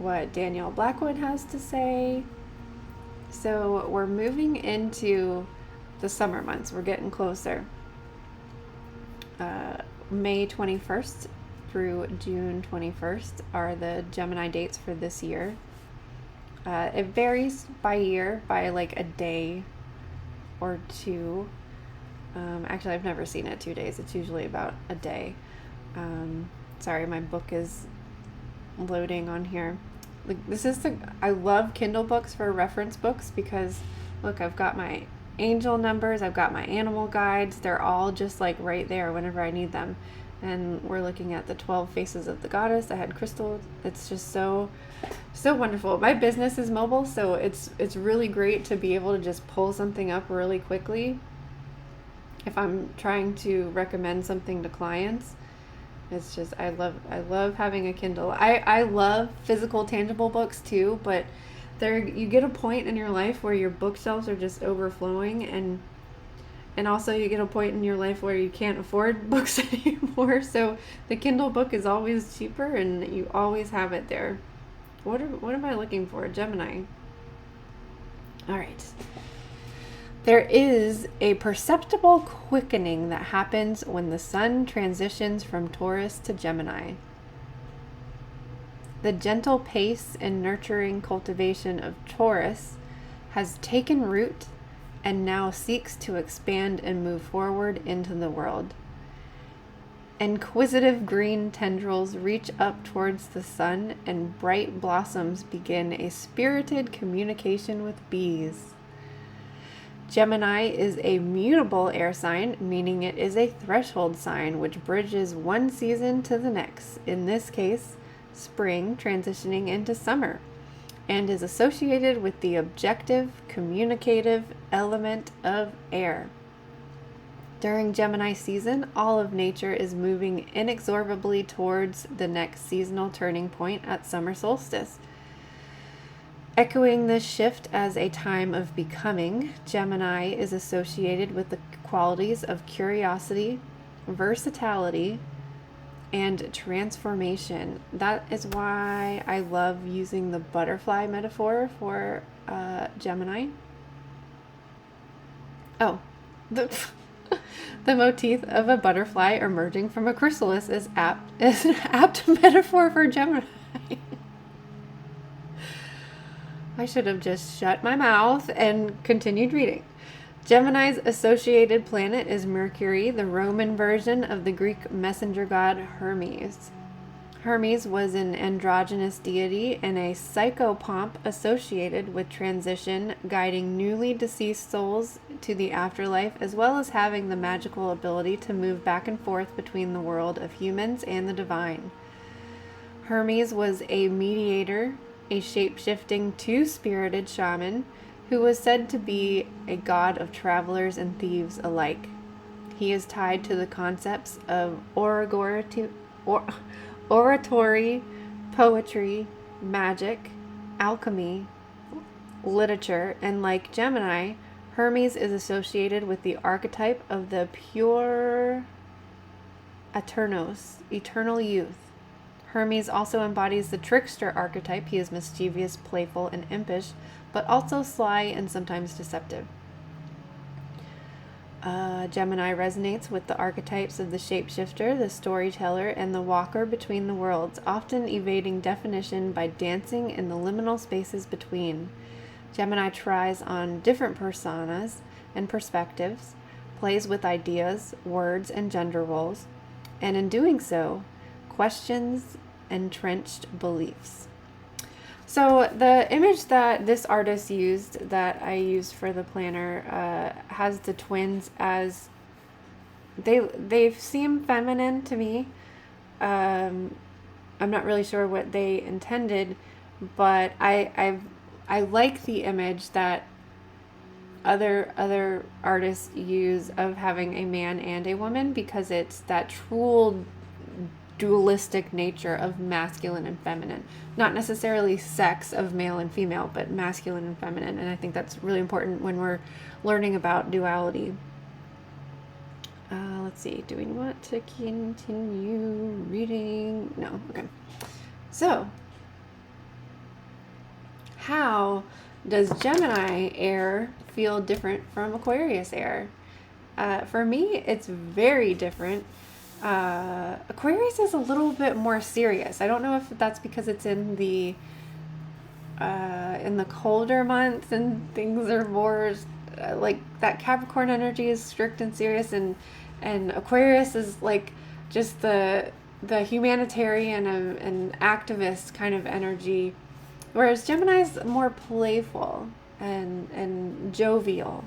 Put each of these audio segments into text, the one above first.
what Daniel Blackwood has to say. So we're moving into the summer months. We're getting closer. May 21st through June 21st are the Gemini dates for this year. It varies by year by like a day or two. Actually, I've never seen it 2 days. It's usually about a day. Sorry, my book is loading on here. I love Kindle books for reference books because look, I've got my angel numbers, I've got my animal guides, they're all just like right there whenever I need them. And we're looking at the 12 faces of the goddess. I had crystal. It's just so wonderful. My business is mobile, so it's really great to be able to just pull something up really quickly if I'm trying to recommend something to clients. It's just, I love having a Kindle. I love physical, tangible books too, but you get a point in your life where your bookshelves are just overflowing, and also you get a point in your life where you can't afford books anymore. So the Kindle book is always cheaper, and you always have it there. What am I looking for? Gemini. All right. There is a perceptible quickening that happens when the sun transitions from Taurus to Gemini. The gentle pace and nurturing cultivation of Taurus has taken root and now seeks to expand and move forward into the world. Inquisitive green tendrils reach up towards the sun, and bright blossoms begin a spirited communication with bees. Gemini is a mutable air sign, meaning it is a threshold sign which bridges one season to the next, in this case, spring transitioning into summer, and is associated with the objective, communicative element of air. During Gemini season, all of nature is moving inexorably towards the next seasonal turning point at summer solstice. Echoing this shift as a time of becoming, Gemini is associated with the qualities of curiosity, versatility, and transformation. That is why I love using the butterfly metaphor for Gemini. Oh, the motif of a butterfly emerging from a chrysalis is an apt metaphor for Gemini. I should have just shut my mouth and continued reading. Gemini's associated planet is Mercury, the Roman version of the Greek messenger god Hermes. Hermes was an androgynous deity and a psychopomp associated with transition, guiding newly deceased souls to the afterlife, as well as having the magical ability to move back and forth between the world of humans and the divine. Hermes was a mediator, a shape-shifting, two-spirited shaman who was said to be a god of travelers and thieves alike. He is tied to the concepts of oratory, poetry, magic, alchemy, literature, and like Gemini, Hermes is associated with the archetype of the pure Eternos, eternal youth. Hermes also embodies the trickster archetype. He is mischievous, playful, and impish, but also sly and sometimes deceptive. Gemini resonates with the archetypes of the shapeshifter, the storyteller, and the walker between the worlds, often evading definition by dancing in the liminal spaces between. Gemini tries on different personas and perspectives, plays with ideas, words, and gender roles, and in doing so, questions entrenched beliefs. So the image that this artist used, that I used for the planner, has the twins as they seem feminine to me. I'm not really sure what they intended, but I like the image that other artists use of having a man and a woman, because it's that true dualistic nature of masculine and feminine, not necessarily sex of male and female, but masculine and feminine. And I think that's really important when we're learning about duality. Let's see, do we want to continue reading? No, okay. So how does Gemini air feel different from Aquarius air? For me, it's very different. Aquarius is a little bit more serious. I don't know if that's because it's in the colder months and things are more like that. Capricorn energy is strict and serious, and Aquarius is like just the humanitarian and activist kind of energy, whereas Gemini is more playful and jovial.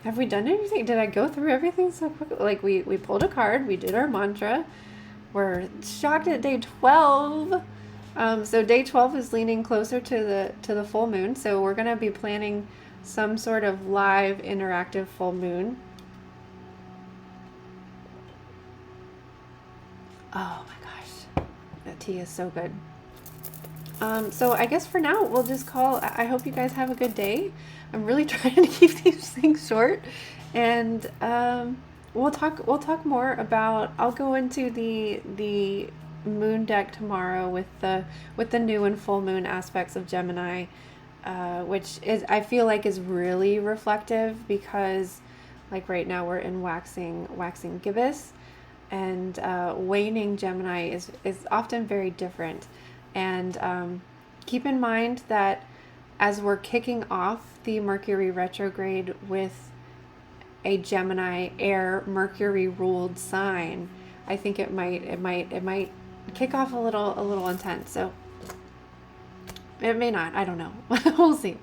Have we done anything? Did I go through everything so quickly? Like we pulled a card, we did our mantra. We're shocked at day 12. So day 12 is leaning closer to the full moon. So we're gonna be planning some sort of live interactive full moon. Oh my gosh, that tea is so good. So I guess for now we'll just call. I hope you guys have a good day. I'm really trying to keep these things short, and we'll talk more about. I'll go into the moon deck tomorrow with the new and full moon aspects of Gemini, which is, I feel like, is really reflective, because like right now we're in waxing gibbous, and waning Gemini is often very different. And keep in mind that as we're kicking off the Mercury retrograde with a Gemini air Mercury ruled sign, I think it might kick off a little intense. So it may not, I don't know. We'll see.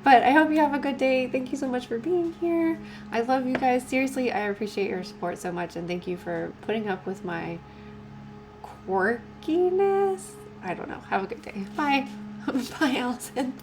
But I hope you have a good day. Thank you so much for being here. I love you guys. Seriously, I appreciate your support so much, and thank you for putting up with my quirkiness. I don't know. Have a good day. Bye. Bye, Allison.